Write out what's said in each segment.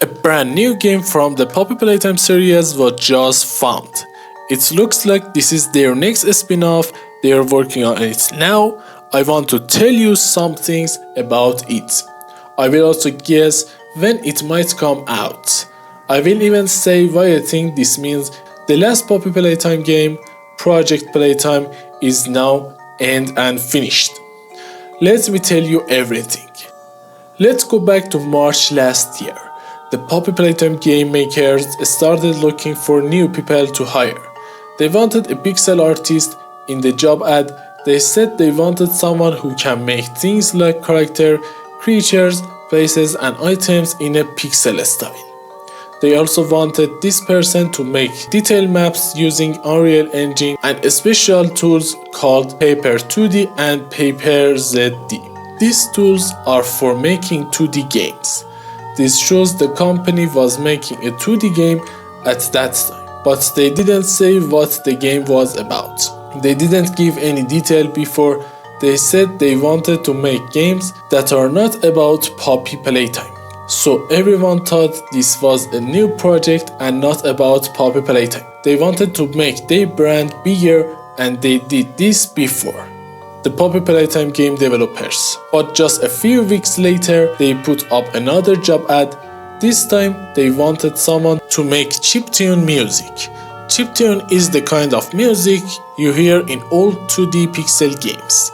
A brand new game from the Poppy Playtime series was just found. It looks like this is their next spin-off. They are working on it now. I want to tell you some things about it. I will also guess when it might come out. I will even say why I think this means the last Poppy Playtime game, Project Playtime, is now end and finished. Let me tell you everything. Let's go back to March last year. The Poppy Playtime game makers started looking for new people to hire. They wanted a pixel artist. In the job ad, they said they wanted someone who can make things like character, creatures, places and items in a pixel style. They also wanted this person to make detail maps using Unreal Engine and special tools called Paper 2D and Paper ZD. These tools are for making 2D games. This shows the company was making a 2D game at that time, but they didn't say what the game was about. They didn't give any detail before. They said they wanted to make games that are not about Poppy Playtime. So everyone thought this was a new project and not about Poppy Playtime. They wanted to make their brand bigger and they did this before the Poppy Playtime game developers. But just a few weeks later, they put up another job ad. This time, they wanted someone to make chiptune music. Chiptune is the kind of music you hear in old 2D pixel games.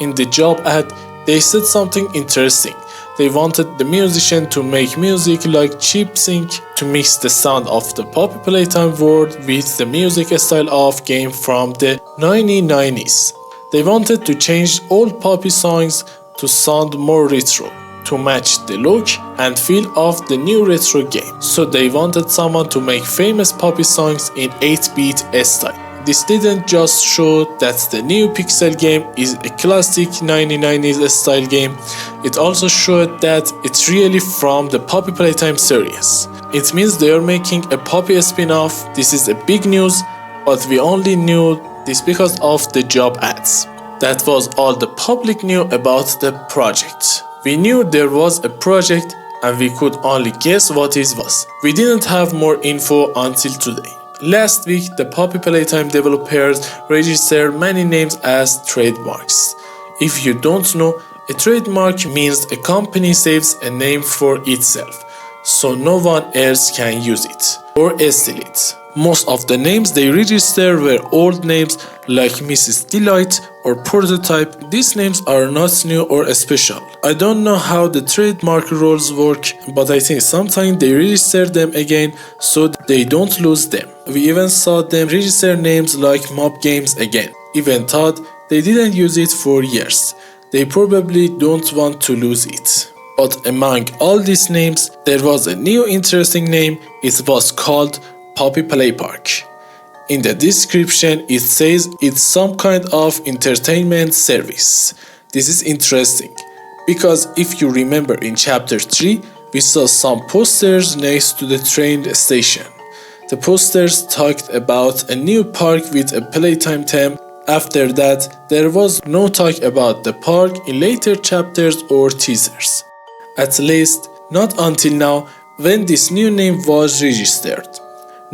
In the job ad, they said something interesting. They wanted the musician to make music like chip sync to mix the sound of the Poppy Playtime world with the music style of game from the 1990s. They wanted to change old Poppy songs to sound more retro, to match the look and feel of the new retro game. So they wanted someone to make famous Poppy songs in 8-bit style. This didn't just show that the new pixel game is a classic 1990s style game, it also showed that it's really from the Poppy Playtime series. It means they are making a Poppy spin-off. This is a big news, but we only knew this because of the job ads. That was all the public knew about the project. We knew there was a project and we could only guess what it was. We didn't have more info until today. Last week, the Poppy Playtime developers registered many names as trademarks. If you don't know, a trademark means a company saves a name for itself, so no one else can use it or steal it. Most of the names they registered were old names like Mrs. Delight or Prototype. These names are not new or special. I don't know how the trademark rules work, but I think sometimes they register them again so they don't lose them. We even saw them register names like Mob Games again. Even thought they didn't use it for years. They probably don't want to lose it. But among all these names, there was a new interesting name. It was called Poppy Playpark. In the description, it says it's some kind of entertainment service. This is interesting because if you remember in chapter 3, we saw some posters next to the train station. The posters talked about a new park with a playtime theme. After that, there was no talk about the park in later chapters or teasers. At least, not until now when this new name was registered.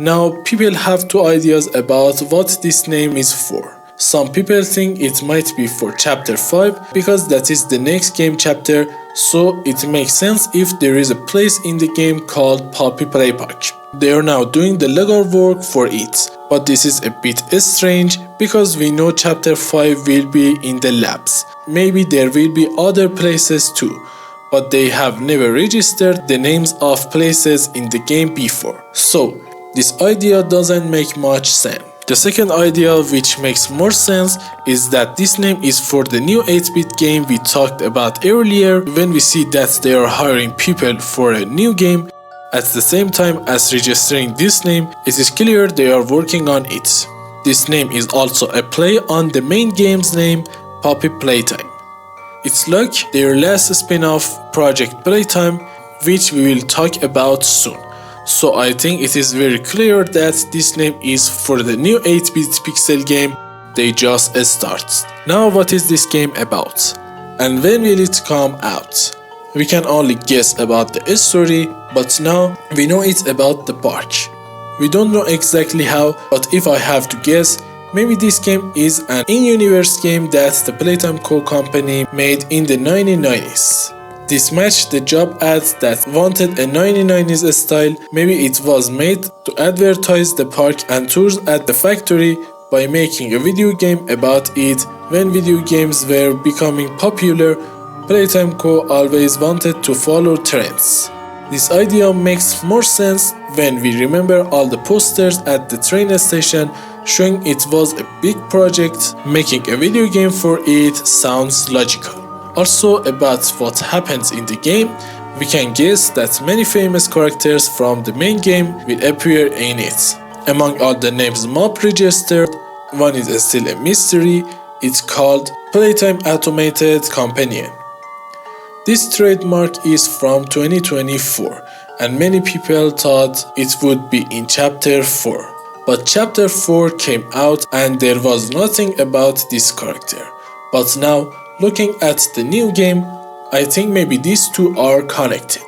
Now, people have two ideas about what this name is for. Some people think it might be for chapter 5 because that is the next game chapter, so it makes sense if there is a place in the game called Poppy Playpark. They are now doing the legal work for it, but this is a bit strange because we know chapter 5 will be in the labs. Maybe there will be other places too, but they have never registered the names of places in the game before. So, this idea doesn't make much sense. The second idea which makes more sense is that this name is for the new 8-bit game we talked about earlier. When we see that they are hiring people for a new game at the same time as registering this name, it is clear they are working on it. This name is also a play on the main game's name, Poppy Playtime. It's like their last spin-off, Project Playtime, which we will talk about soon. So I think it is very clear that this name is for the new 8-bit pixel game they just started. Now what is this game about? And when will it come out? We can only guess about the story, but now we know it's about the park. We don't know exactly how, but if I have to guess, maybe this game is an in-universe game that the Playtime Co. company made in the 1990s. This matched the job ads that wanted a 1990s style. Maybe it was made to advertise the park and tours at the factory by making a video game about it. When video games were becoming popular, Playtime Co. always wanted to follow trends. This idea makes more sense when we remember all the posters at the train station showing it was a big project. Making a video game for it sounds logical. Also, about what happens in the game, we can guess that many famous characters from the main game will appear in it. Among all the names mob registered, one is still a mystery. It's called Playtime Automated Companion. This trademark is from 2024, and many people thought it would be in Chapter 4. But Chapter 4 came out and there was nothing about this character. But now, looking at the new game, I think maybe these two are connected.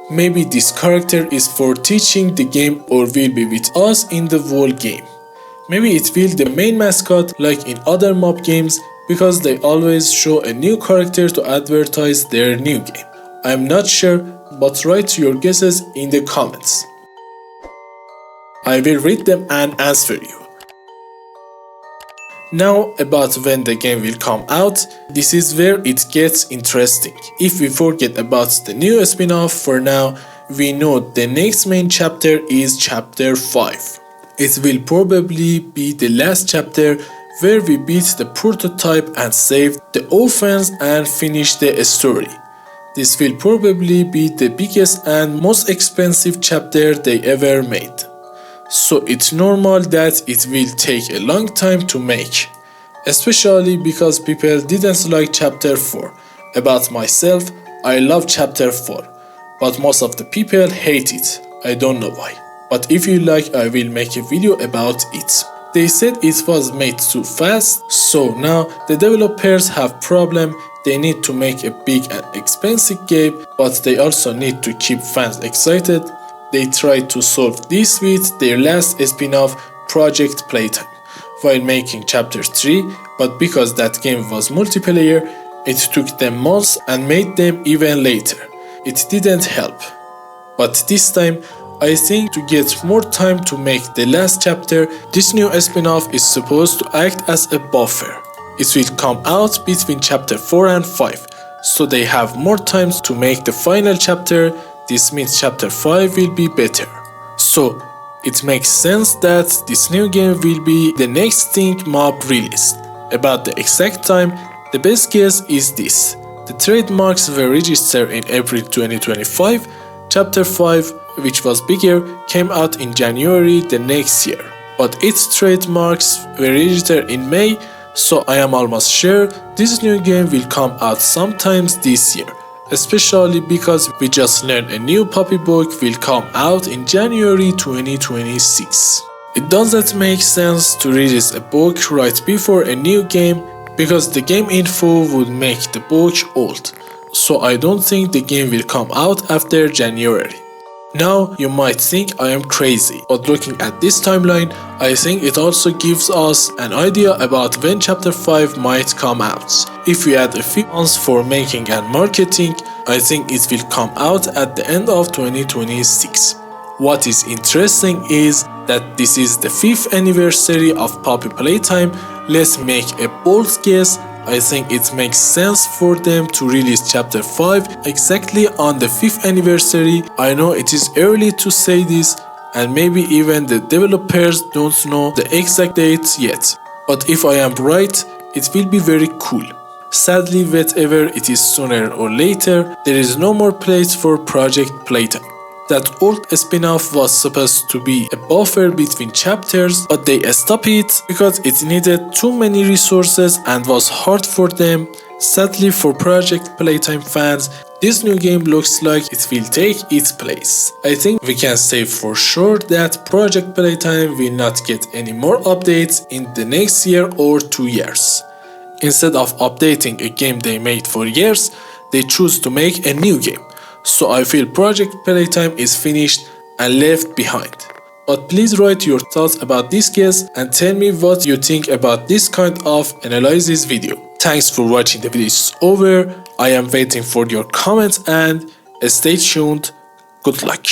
Maybe this character is for teaching the game or will be with us in the whole game. Maybe it will be the main mascot like in other mob games, because they always show a new character to advertise their new game. I'm not sure, but write your guesses in the comments. I will read them and answer you. Now about when the game will come out, this is where it gets interesting. If we forget about the new spin-off for now, we know the next main chapter is Chapter 5. It will probably be the last chapter where we beat the prototype and save the orphans and finish the story. This will probably be the biggest and most expensive chapter they ever made. So it's normal that it will take a long time to make, especially because people didn't like Chapter 4. About myself, I love Chapter 4, but most of the people hate it. I don't know why. But if you like, I will make a video about it. They said it was made too fast, so now the developers have problem. They need to make a big and expensive game, but they also need to keep fans excited. They tried to solve this with their last spin-off, Project Playtime, while making Chapter 3, but because that game was multiplayer, it took them months and made them even later. It didn't help. But this time, I think to get more time to make the last chapter, this new spin-off is supposed to act as a buffer. It will come out between Chapter 4 and 5, so they have more time to make the final chapter. This means Chapter 5 will be better. So, it makes sense that this new game will be the next thing Mob released. About the exact time, the best guess is this. The trademarks were registered in April 2025. Chapter 5, which was bigger, came out in January the next year. But its trademarks were registered in May, so I am almost sure this new game will come out sometimes this year. Especially because we just learned a new Poppy book will come out in January 2026. It doesn't make sense to release a book right before a new game because the game info would make the book old. So I don't think the game will come out after January. Now you might think I am crazy, but looking at this timeline, I think it also gives us an idea about when Chapter 5 might come out. If we add a few months for making and marketing, I think it will come out at the end of 2026. What is interesting is that this is the 5th anniversary of Poppy Playtime. Let's make a bold guess. I think it makes sense for them to release Chapter 5 exactly on the 5th anniversary. I know it is early to say this, and maybe even the developers don't know the exact date yet. But if I am right, it will be very cool. Sadly, whatever it is sooner or later, there is no more place for Project Playtime. That old spin-off was supposed to be a buffer between chapters, but they stopped it because it needed too many resources and was hard for them. Sadly for Project Playtime fans, this new game looks like it will take its place. I think we can say for sure that Project Playtime will not get any more updates in the next year or 2 years. Instead of updating a game they made for years, they choose to make a new game. so I feel Project Playtime is finished and left behind. But please write your thoughts about this case and tell me what you think about this kind of analysis video. Thanks for watching. The video is over. I am waiting for your comments and stay tuned. Good luck.